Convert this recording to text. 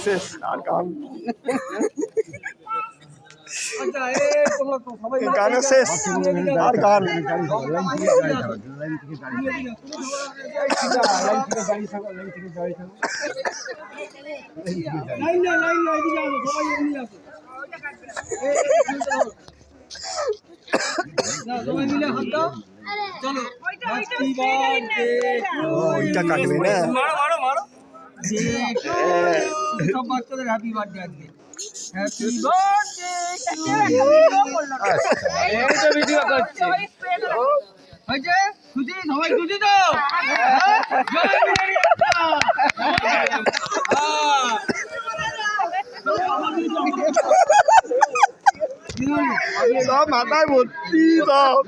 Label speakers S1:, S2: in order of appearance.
S1: শেষ আর গান গানে শেষ আর গান ওইটা কাটবে না
S2: সব বাচ্চাদের হ্যাপি বার্থডে আজকে হ্যাপি বার্থডে ভিডিও করছে হয়েছে খুশি সবাই খুশি তো
S1: সব মাথায় ভর্তি সব